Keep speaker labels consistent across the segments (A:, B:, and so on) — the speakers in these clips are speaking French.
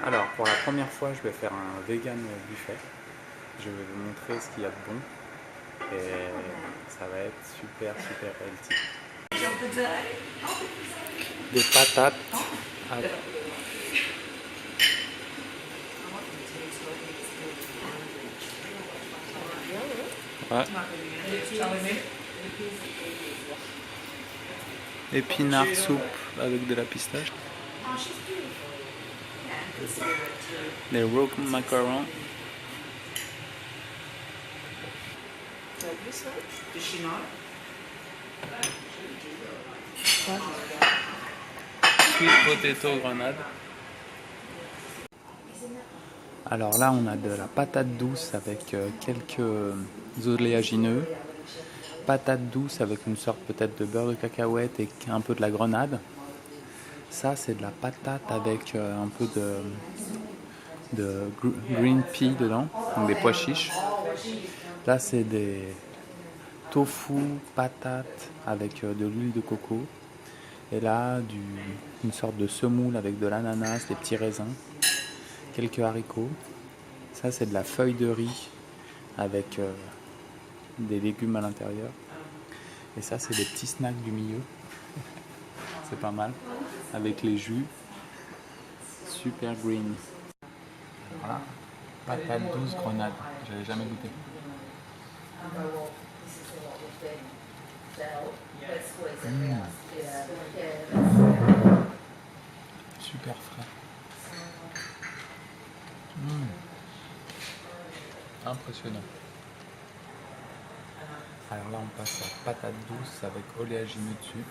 A: Alors, pour la première fois, je vais faire un vegan buffet. Je vais vous montrer ce qu'il y a de bon et ça va être super super healthy. Des patates. avec- Ouais. Épinards soupe avec de la pistache. Des roque macarons. Sweet potato grenade. Alors là, on a de la patate douce avec quelques oléagineux. Patate douce avec une sorte peut-être de beurre de cacahuète et un peu de la grenade. Ça, c'est de la patate avec un peu de green pea dedans, donc des pois chiches. Là, c'est des tofu patates avec de l'huile de coco. Et là, une sorte de semoule avec de l'ananas, des petits raisins, quelques haricots. Ça, c'est de la feuille de riz avec des légumes à l'intérieur. Et ça, c'est des petits snacks du milieu. C'est pas mal. Avec les jus. Super green. Voilà. Patate douce grenade. J'avais jamais goûté. Super frais. Impressionnant. Alors là, on passe à patate douce avec oléagineux dessus.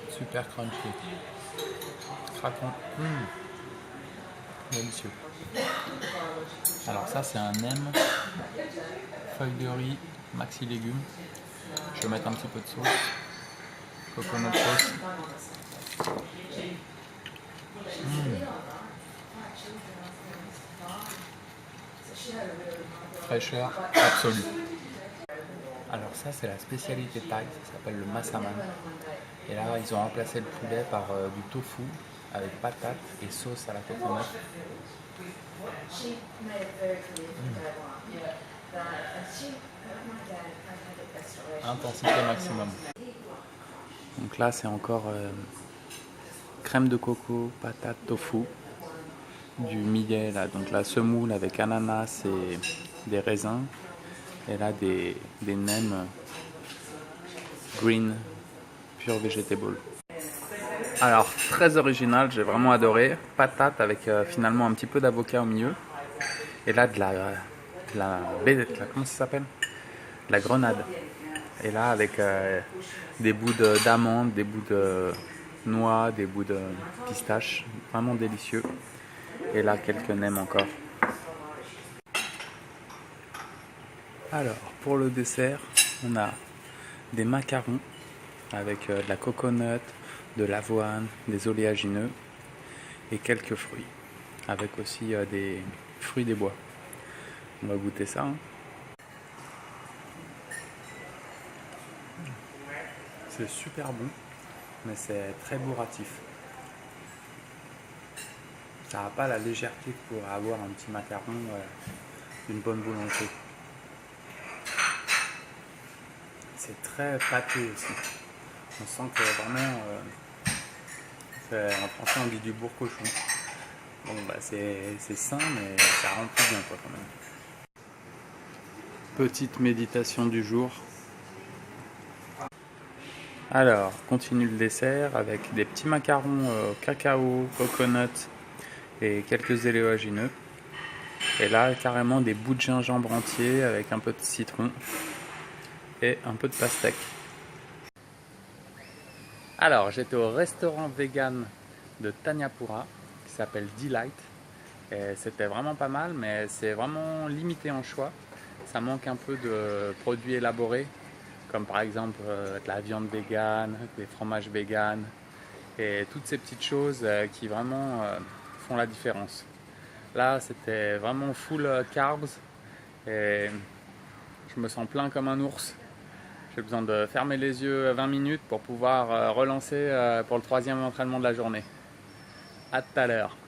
A: Super crunchy. Craquant. Délicieux. Alors ça, c'est un nem, feuille de riz, maxi légumes. Je vais mettre un petit peu de sauce. Coconut sauce. Fraîcheur absolue. Alors ça, c'est la spécialité thaï, ça s'appelle le massaman. Et là, ils ont remplacé le poulet par du tofu avec patates et sauce à la coconut. Intensité maximum. Donc là, c'est encore crème de coco, patate, tofu, du millet, là, donc la semoule avec ananas et des raisins. Et là, des nems green, pure vegetable. Alors, très original, j'ai vraiment adoré. Patate avec finalement un petit peu d'avocat au milieu. Et là, comment ça s'appelle? De la grenade. Et là, avec des bouts d'amandes, des bouts de noix, des bouts de pistache. Vraiment délicieux. Et là, quelques nems encore. Alors, pour le dessert, on a des macarons avec de la coconut, de l'avoine, des oléagineux et quelques fruits. Avec aussi des fruits des bois. On va goûter ça. Hein. C'est super bon, mais c'est très bourratif. Ça n'a pas la légèreté que pourrait avoir un petit macaron d'une bonne volonté. C'est très pâteux aussi. On sent que vraiment, en français on dit du bourre-cochon. Bon bah c'est sain, mais ça remplit bien quoi quand même. Petite méditation du jour. Alors, continue le dessert avec des petits macarons cacao, coconut et quelques éléagineux. Et là, carrément des bouts de gingembre entiers avec un peu de citron et un peu de pastèque. Alors, j'étais au restaurant vegan de Tanyapura qui s'appelle Delight. Et c'était vraiment pas mal, mais c'est vraiment limité en choix. Ça manque un peu de produits élaborés, comme par exemple de la viande végane, des fromages véganes et toutes ces petites choses qui vraiment font la différence. Là, c'était vraiment full carbs et je me sens plein comme un ours. J'ai besoin de fermer les yeux 20 minutes pour pouvoir relancer pour le troisième entraînement de la journée. À tout à l'heure.